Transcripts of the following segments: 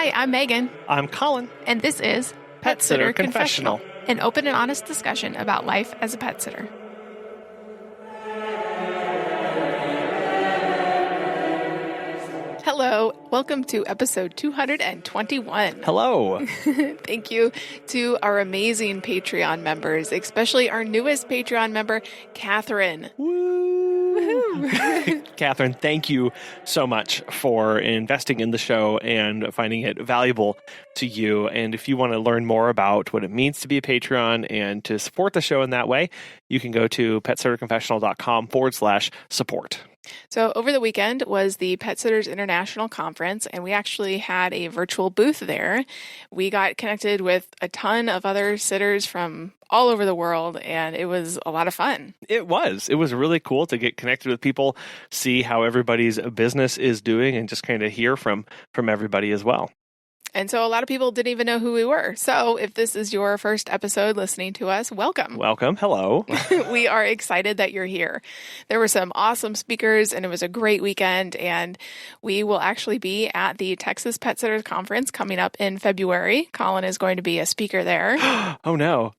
Hi, I'm Megan. I'm Colin. And this is Pet Sitter Confessional, an open and honest discussion about life as a pet sitter. Hello, welcome to episode 221. Hello. Thank you to our amazing Patreon members, especially our newest Patreon member, Catherine. Catherine, thank you so much for investing in the show and finding it valuable to you. And if you want to learn more about what it means to be a Patreon and to support the show in that way, you can go to petsitterconfessional.com/support. So over the weekend was the Pet Sitters International Conference, and we actually had a virtual booth there. We got connected with a ton of other sitters from all over the world, and it was a lot of fun. It was really cool to get connected with people, see how everybody's business is doing, and just kind of hear from everybody as well. And so a lot of people didn't even know who we were. So if this is your first episode listening to us, welcome. Welcome. Hello. We are excited that you're here. There were some awesome speakers, and it was a great weekend. And we will actually be at the Texas Pet Sitters Conference coming up in February. Colin is going to be a speaker there. Oh, no.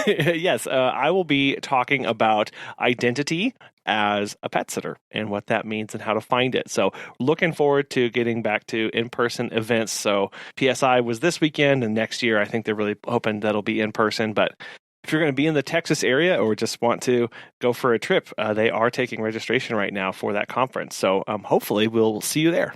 Yes, I will be talking about identity as a pet sitter and what that means and how to find it. So looking forward to getting back to in-person events. So PSI was this weekend, and next year I think they're really hoping that'll be in person. But if you're going to be in the Texas area or just want to go for a trip, they are taking registration right now for that conference. So hopefully we'll see you there.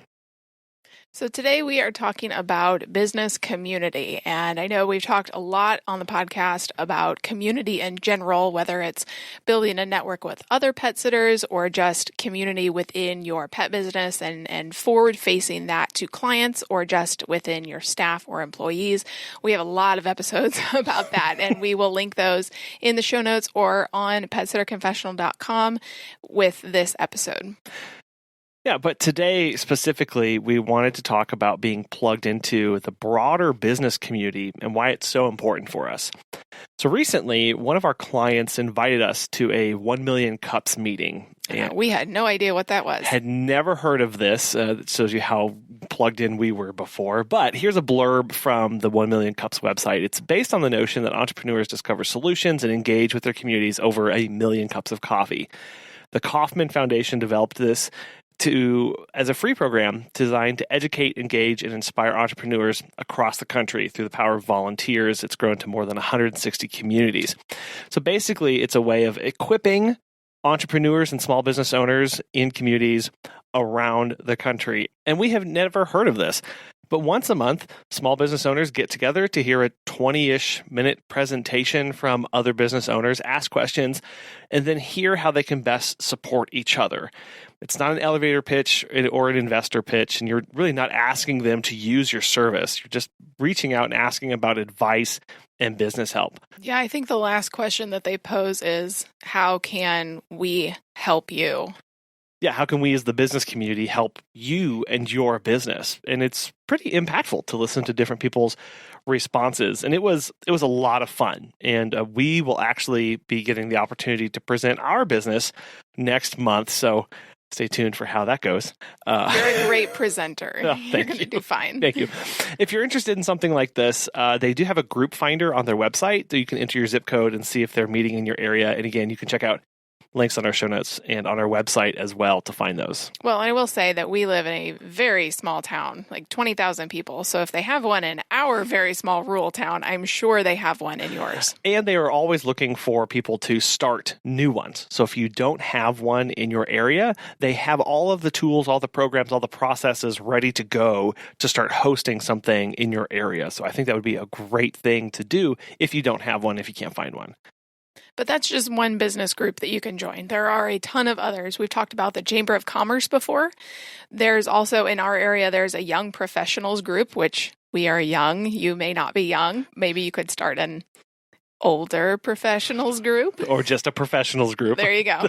So today we are talking about business community, and I know we've talked a lot on the podcast about community in general, whether it's building a network with other pet sitters or just community within your pet business and forward-facing that to clients or just within your staff or employees. We have a lot of episodes about that, and we will link those in the show notes or on petsitterconfessional.com with this episode. Yeah, but today specifically, we wanted to talk about being plugged into the broader business community and why it's so important for us. So recently, one of our clients invited us to a 1 million cups meeting. And we had no idea what that was. Had never heard of this. That shows you how plugged in we were before. But here's a blurb from the 1 Million Cups website. It's based on the notion that entrepreneurs discover solutions and engage with their communities over a million cups of coffee. The Kauffman Foundation developed this as a free program designed to educate, engage, and inspire entrepreneurs across the country through the power of volunteers. It's grown to more than 160 communities. So basically, it's a way of equipping entrepreneurs and small business owners in communities around the country. And we have never heard of this. But once a month, small business owners get together to hear a 20-ish minute presentation from other business owners, ask questions, and then hear how they can best support each other. It's not an elevator pitch or an investor pitch, and you're really not asking them to use your service. You're just reaching out and asking about advice and business help. Yeah, I think the last question that they pose is, how can we help you? Yeah, how can we as the business community help you and your business? And it's pretty impactful to listen to different people's responses. And it was a lot of fun. And we will actually be getting the opportunity to present our business next month. So stay tuned for how that goes. You're a great presenter. Oh, you're going to do fine. Thank you. If you're interested in something like this, they do have a group finder on their website. So you can enter your zip code and see if they're meeting in your area. And again, you can check out links on our show notes and on our website as well to find those. Well, I will say that we live in a very small town, like 20,000 people. So if they have one in our very small rural town, I'm sure they have one in yours. And they are always looking for people to start new ones. So if you don't have one in your area, they have all of the tools, all the programs, all the processes ready to go to start hosting something in your area. So I think that would be a great thing to do if you don't have one, if you can't find one. But that's just one business group that you can join. There are a ton of others. We've talked about the Chamber of Commerce before. There's also in our area, there's a young professionals group, which we are young. You may not be young. Maybe you could start an older professionals group. Or just a professionals group. There you go.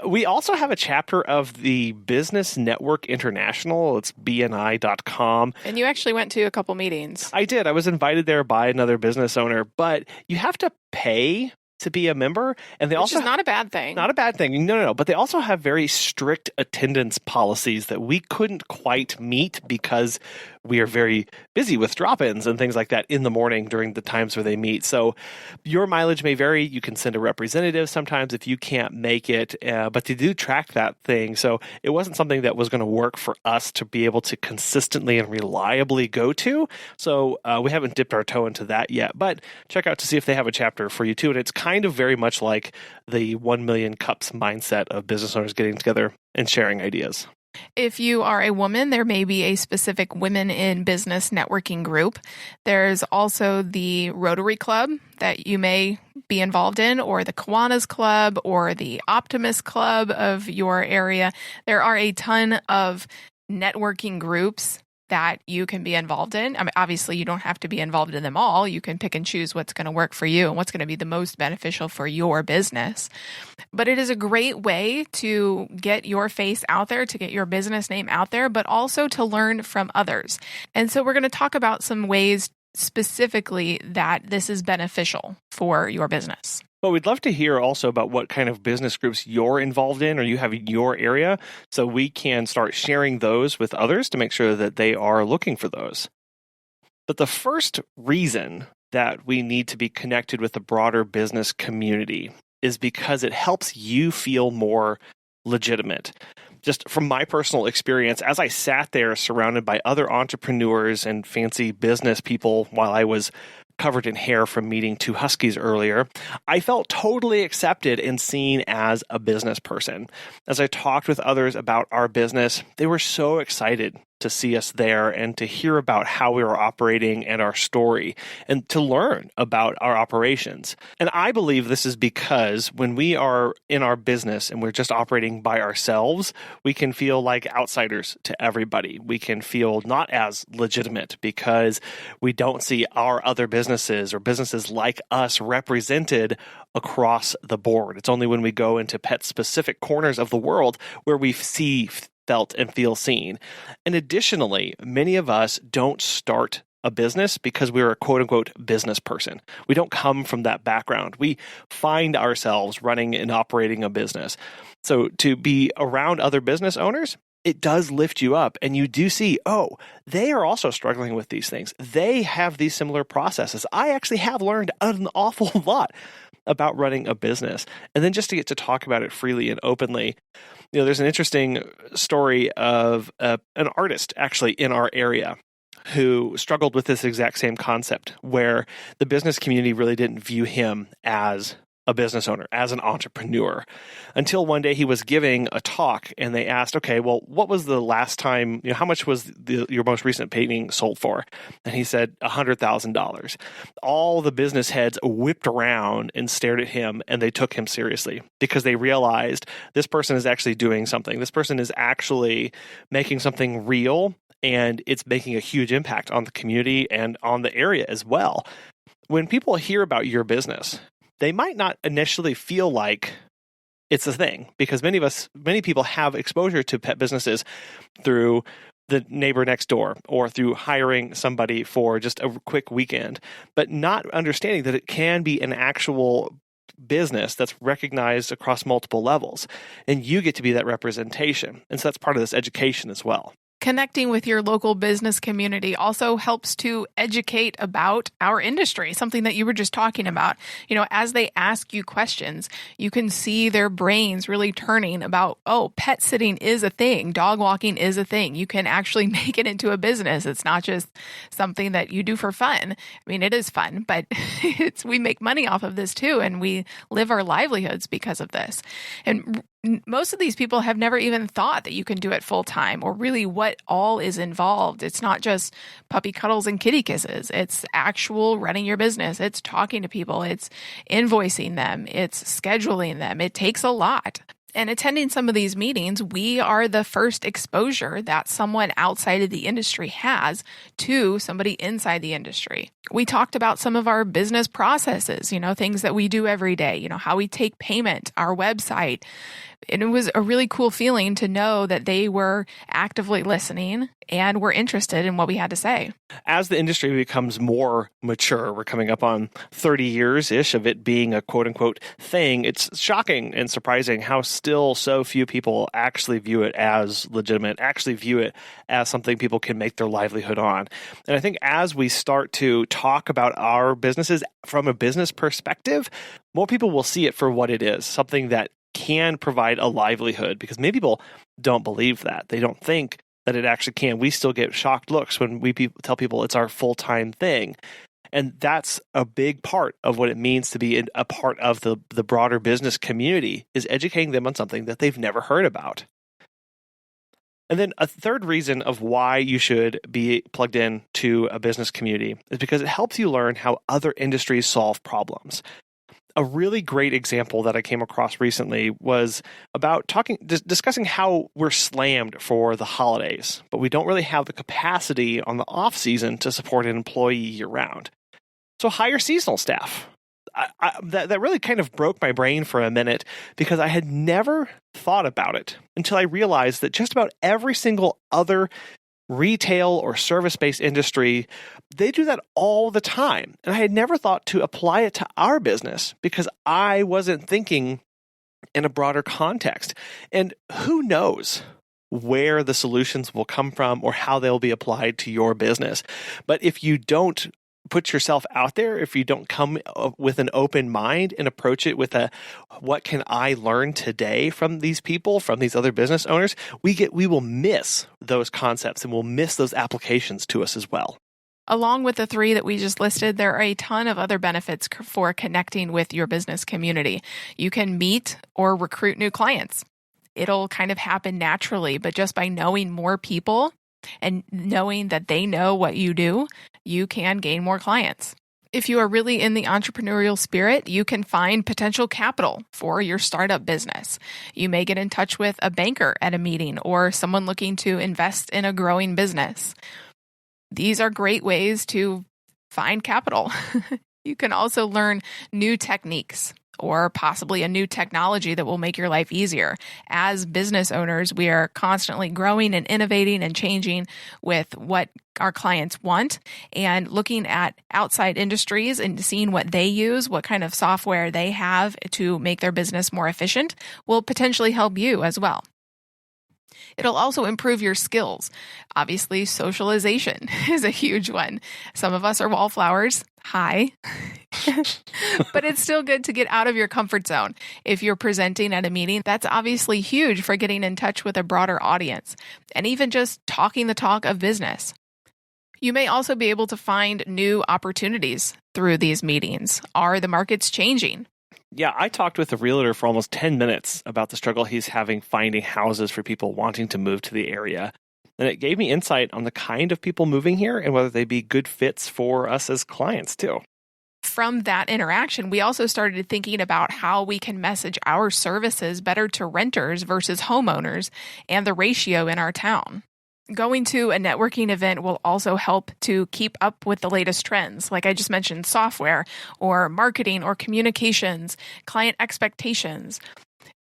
We also have a chapter of the Business Network International. It's bni.com. And you actually went to a couple meetings. I did. I was invited there by another business owner, but you have to pay to be a member. And they Which also is not a bad thing. Not a bad thing. No. But they also have very strict attendance policies that we couldn't quite meet because we are very busy with drop-ins and things like that in the morning during the times where they meet. So your mileage may vary. You can send a representative sometimes if you can't make it, but they do track that thing. So it wasn't something that was going to work for us to be able to consistently and reliably go to. So we haven't dipped our toe into that yet, but check out to see if they have a chapter for you too. And it's kind of very much like the 1 million cups mindset of business owners getting together and sharing ideas. If you are a woman, there may be a specific women in business networking group. There's also the Rotary Club that you may be involved in, or the Kiwanis Club, or the Optimist Club of your area. There are a ton of networking groups that you can be involved in. I mean, obviously, you don't have to be involved in them all. You can pick and choose what's going to work for you and what's going to be the most beneficial for your business. But it is a great way to get your face out there, to get your business name out there, but also to learn from others. And so we're going to talk about some ways specifically that this is beneficial for your business. Well, we'd love to hear also about what kind of business groups you're involved in or you have in your area, so we can start sharing those with others to make sure that they are looking for those. But the first reason that we need to be connected with the broader business community is because it helps you feel more legitimate. Just from my personal experience, as I sat there surrounded by other entrepreneurs and fancy business people while I was covered in hair from meeting two huskies earlier, I felt totally accepted and seen as a business person. As I talked with others about our business, they were so excited to see us there and to hear about how we were operating and our story and to learn about our operations. And I believe this is because when we are in our business and we're just operating by ourselves, we can feel like outsiders to everybody. We can feel not as legitimate because we don't see our other businesses or businesses like us represented across the board. It's only when we go into pet-specific corners of the world where we see, felt, and feel seen. And additionally, many of us don't start a business because we're a quote-unquote business person. We don't come from that background. We find ourselves running and operating a business. So to be around other business owners, it does lift you up, and you do see, oh, they are also struggling with these things. They have these similar processes. I actually have learned an awful lot about running a business. And then just to get to talk about it freely and openly, there's an interesting story of an artist actually in our area who struggled with this exact same concept, where the business community really didn't view him as a business owner, as an entrepreneur, until one day he was giving a talk and they asked, okay, well, what was the last time, how much was your most recent painting sold for? And he said $100,000. All the business heads whipped around and stared at him, and they took him seriously because they realized this person is actually doing something. This person is actually making something real, and it's making a huge impact on the community and on the area as well. When people hear about your business, they might not initially feel like it's a thing, because many people have exposure to pet businesses through the neighbor next door or through hiring somebody for just a quick weekend, but not understanding that it can be an actual business that's recognized across multiple levels, and you get to be that representation. And so that's part of this education as well. Connecting with your local business community also helps to educate about our industry, something that you were just talking about. As they ask you questions, you can see their brains really turning about, oh, pet sitting is a thing, dog walking is a thing. You can actually make it into a business. It's not just something that you do for fun. I mean, it is fun, but we make money off of this too, and we live our livelihoods because of this. And most of these people have never even thought that you can do it full time, or really what all is involved. It's not just puppy cuddles and kitty kisses. It's actual running your business. It's talking to people. It's invoicing them. It's scheduling them. It takes a lot. And attending some of these meetings, we are the first exposure that someone outside of the industry has to somebody inside the industry. We talked about some of our business processes, things that we do every day, how we take payment, our website. And it was a really cool feeling to know that they were actively listening and were interested in what we had to say. As the industry becomes more mature, we're coming up on 30 years-ish of it being a quote-unquote thing, it's shocking and surprising how still so few people actually view it as legitimate, actually view it as something people can make their livelihood on. And I think as we start to talk about our businesses from a business perspective, more people will see it for what it is, something that can provide a livelihood, because many people don't believe that. They don't think that it actually can. We still get shocked looks when we tell people it's our full-time thing. And that's a big part of what it means to be a part of the broader business community, is educating them on something that they've never heard about. And then a third reason of why you should be plugged in to a business community is because it helps you learn how other industries solve problems. A really great example that I came across recently was about discussing how we're slammed for the holidays, but we don't really have the capacity on the off season to support an employee year round. So hire seasonal staff. That really kind of broke my brain for a minute, because I had never thought about it until I realized that just about every single other retail or service-based industry, they do that all the time. And I had never thought to apply it to our business because I wasn't thinking in a broader context. And who knows where the solutions will come from or how they'll be applied to your business. But if you don't put yourself out there, if you don't come with an open mind and approach it with what can I learn today from these people, from these other business owners, we will miss those concepts and we'll miss those applications to us as well. Along with the 3 that we just listed, there are a ton of other benefits for connecting with your business community. You can meet or recruit new clients. It'll kind of happen naturally, but just by knowing more people and knowing that they know what you do, you can gain more clients. If you are really in the entrepreneurial spirit, you can find potential capital for your startup business. You may get in touch with a banker at a meeting or someone looking to invest in a growing business. These are great ways to find capital. You can also learn new techniques or possibly a new technology that will make your life easier. As business owners, we are constantly growing and innovating and changing with what our clients want, and looking at outside industries and seeing what they use, what kind of software they have to make their business more efficient, will potentially help you as well. It'll also improve your skills. Obviously, socialization is a huge one. Some of us are wallflowers. Hi. But it's still good to get out of your comfort zone. If you're presenting at a meeting, that's obviously huge for getting in touch with a broader audience, and even just talking the talk of business. You may also be able to find new opportunities through these meetings. Are the markets changing? Yeah, I talked with a realtor for almost 10 minutes about the struggle he's having finding houses for people wanting to move to the area. And it gave me insight on the kind of people moving here and whether they'd be good fits for us as clients too. From that interaction, we also started thinking about how we can message our services better to renters versus homeowners and the ratio in our town. Going to a networking event will also help to keep up with the latest trends, like I just mentioned, software or marketing or communications, client expectations.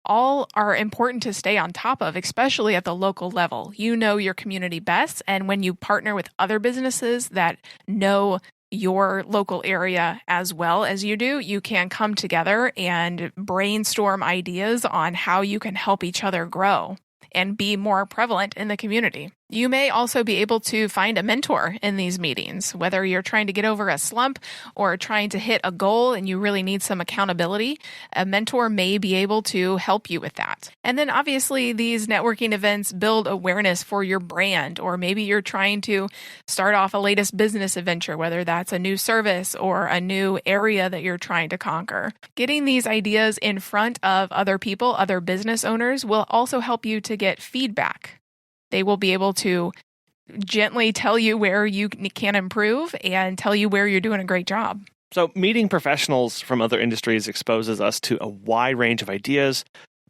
All are important to stay on top of, especially at the local level. You know your community best, and when you partner with other businesses that know your local area as well as you do, you can come together and brainstorm ideas on how you can help each other grow and be more prevalent in the community. You may also be able to find a mentor in these meetings, whether you're trying to get over a slump or trying to hit a goal and you really need some accountability. A mentor may be able to help you with that. And then obviously these networking events build awareness for your brand, or maybe you're trying to start off a latest business adventure, whether that's a new service or a new area that you're trying to conquer. Getting these ideas in front of other people, other business owners, will also help you to get feedback. They will be able to gently tell you where you can improve and tell you where you're doing a great job. So meeting professionals from other industries exposes us to a wide range of ideas,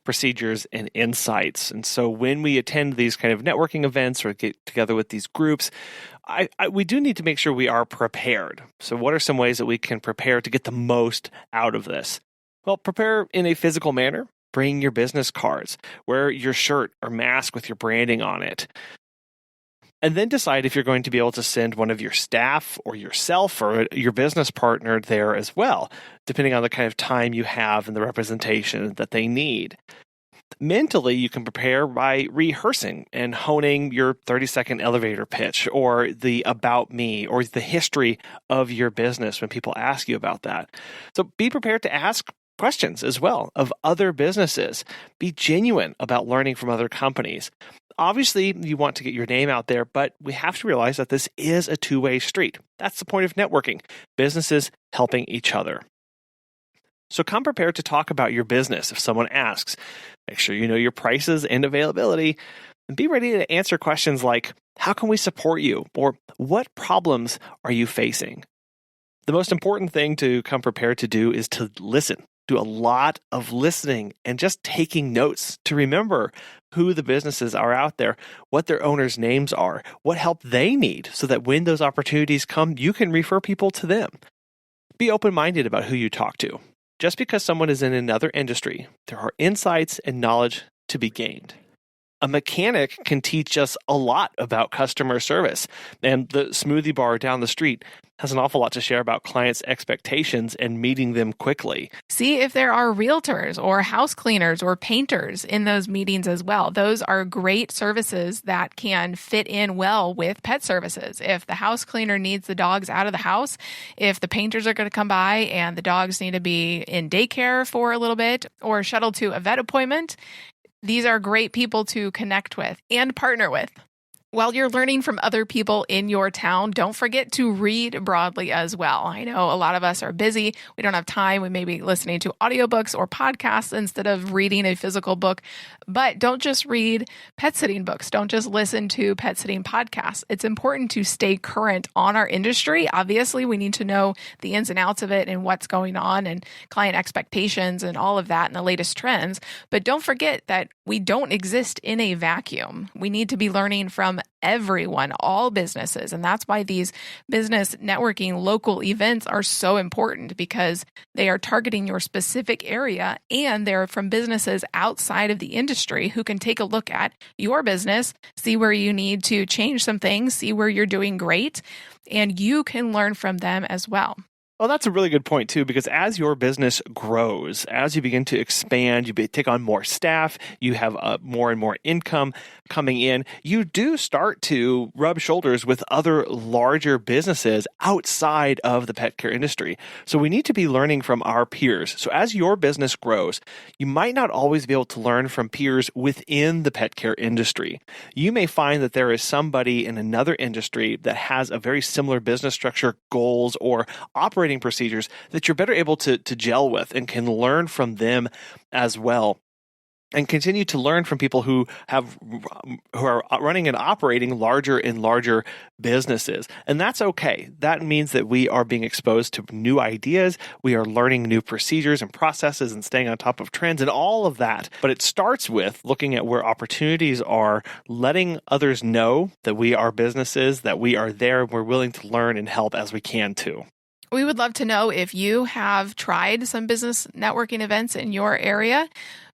procedures, and insights. And so when we attend these kind of networking events or get together with these groups, we do need to make sure we are prepared. So what are some ways that we can prepare to get the most out of this? Well, prepare in a physical manner. Bring your business cards. Wear your shirt or mask with your branding on it. And then decide if you're going to be able to send one of your staff or yourself or your business partner there as well, depending on the kind of time you have and the representation that they need. Mentally, you can prepare by rehearsing and honing your 30-second elevator pitch or the about me or the history of your business when people ask you about that. So be prepared to ask questions as well of other businesses. Be genuine about learning from other companies. Obviously, you want to get your name out there, but we have to realize that this is a two-way street. That's the point of networking, businesses helping each other. So come prepared to talk about your business if someone asks. Make sure you know your prices and availability, and be ready to answer questions like, how can we support you? Or what problems are you facing? The most important thing to come prepared to do is to listen. Do a lot of listening and just taking notes to remember who the businesses are out there, what their owners' names are, what help they need, so that when those opportunities come, you can refer people to them. Be open-minded about who you talk to. Just because someone is in another industry, there are insights and knowledge to be gained. A mechanic can teach us a lot about customer service, and the smoothie bar down the street has an awful lot to share about clients' expectations and meeting them quickly. See if there are realtors or house cleaners or painters in those meetings as well. Those are great services that can fit in well with pet services. If the house cleaner needs the dogs out of the house, if the painters are going to come by and the dogs need to be in daycare for a little bit or shuttled to a vet appointment, these are great people to connect with and partner with. While you're learning from other people in your town, don't forget to read broadly as well. I know a lot of us are busy. We don't have time. We may be listening to audiobooks or podcasts instead of reading a physical book. But don't just read pet sitting books. Don't just listen to pet sitting podcasts. It's important to stay current on our industry. Obviously, we need to know the ins and outs of it and what's going on and client expectations and all of that and the latest trends. But don't forget that we don't exist in a vacuum. We need to be learning from everyone, all businesses. And that's why these business networking local events are so important, because they are targeting your specific area and they're from businesses outside of the industry who can take a look at your business, see where you need to change some things, see where you're doing great, and you can learn from them as well. Well, that's a really good point, too, because as your business grows, as you begin to expand, you take on more staff, you have more and more income coming in, you do start to rub shoulders with other larger businesses outside of the pet care industry. So we need to be learning from our peers. So as your business grows, you might not always be able to learn from peers within the pet care industry. You may find that there is somebody in another industry that has a very similar business structure, goals, or operating procedures that you're better able to gel with and can learn from them as well. And continue to learn from people who are running and operating larger and larger businesses. And that's okay. That means that we are being exposed to new ideas. We are learning new procedures and processes and staying on top of trends and all of that. But it starts with looking at where opportunities are, letting others know that we are businesses, that we are there, and we're willing to learn and help as we can too. We would love to know if you have tried some business networking events in your area,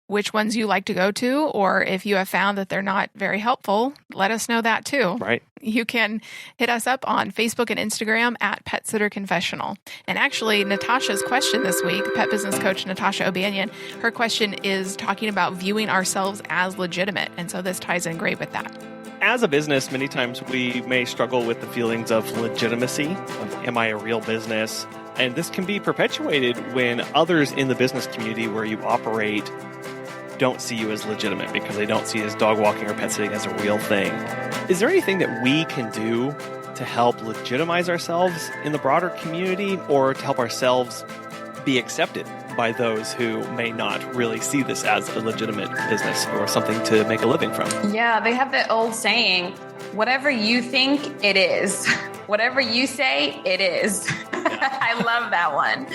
which ones you like to go to, or if you have found that they're not very helpful, let us know that too. Right. You can hit us up on Facebook and Instagram at Pet Sitter Confessional. And actually, Natasha's question this week, Pet Business Coach Natasha O'Banion, her question is talking about viewing ourselves as legitimate. And so this ties in great with that. As a business, many times we may struggle with the feelings of legitimacy, of am I a real business? And this can be perpetuated when others in the business community where you operate don't see you as legitimate because they don't see as dog walking or pet sitting as a real thing. Is there anything that we can do to help legitimize ourselves in the broader community or to help ourselves be accepted by those who may not really see this as a legitimate business or something to make a living from? Yeah, they have that old saying, whatever you think, it is. Whatever you say, it is. I love that one.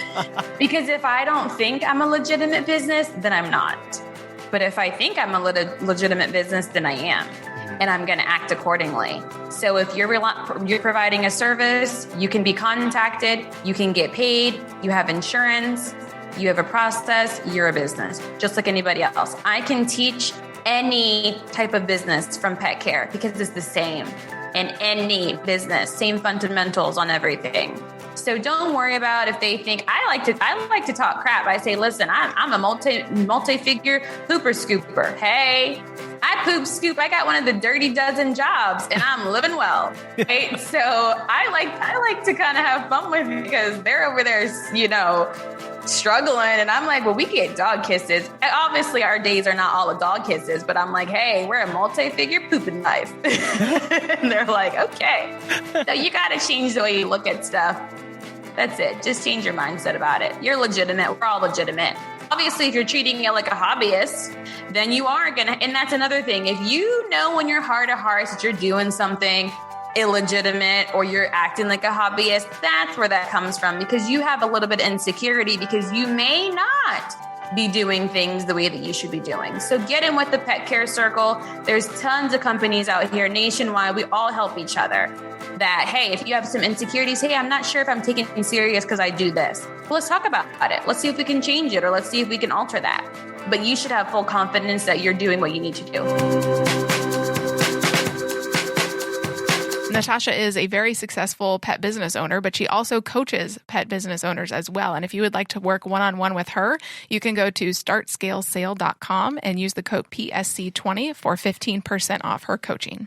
Because if I don't think I'm a legitimate business, then I'm not. But if I think I'm a legitimate business, then I am. And I'm going to act accordingly. So if you're providing a service, you can be contacted, you can get paid, you have insurance. You have a process, you're a business, just like anybody else. I can teach any type of business from pet care because it's the same in any business, same fundamentals on everything. So don't worry about if they think I like to talk crap. I say, listen, I'm a multi-figure pooper scooper. Hey, I poop scoop. I got one of the dirty dozen jobs and I'm living well. Right? So I like to kind of have fun with it because they're over there, struggling. And I'm like, well, we get dog kisses. And obviously our days are not all the dog kisses, but I'm like, hey, we're a multi-figure pooping life. And they're like, okay. So you got to change the way you look at stuff. That's it. Just change your mindset about it. You're legitimate. We're all legitimate. Obviously, if you're treating it like a hobbyist, then you are going to, and that's another thing. If you know in your heart of hearts that you're doing something illegitimate or you're acting like a hobbyist, that's where that comes from, because you have a little bit of insecurity because you may not be doing things the way that you should be doing. So get in with the pet care circle. There's tons of companies out here nationwide. We all help each other. That, hey, if you have some insecurities, hey, I'm not sure if I'm taking it serious because I do this. Well, let's talk about it. Let's see if we can change it, or let's see if we can alter that. But you should have full confidence that you're doing what you need to do. Natasha is a very successful pet business owner, but she also coaches pet business owners as well. And if you would like to work one-on-one with her, you can go to startscalesale.com and use the code PSC20 for 15% off her coaching.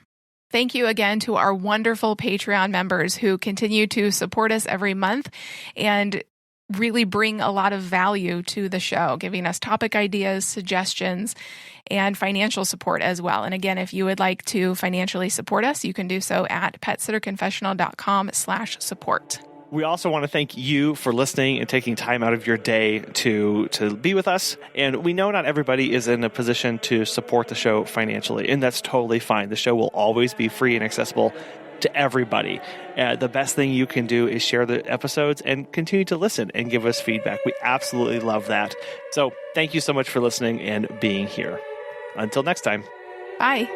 Thank you again to our wonderful Patreon members who continue to support us every month and really bring a lot of value to the show, giving us topic ideas, suggestions, and financial support as well. And again, if you would like to financially support us, you can do so at petsitterconfessional.com/support. We also want to thank you for listening and taking time out of your day to be with us. And we know not everybody is in a position to support the show financially, and that's totally fine. The show will always be free and accessible to everybody. The best thing you can do is share the episodes and continue to listen and give us feedback. We absolutely love that. So thank you so much for listening and being here. Until next time. Bye.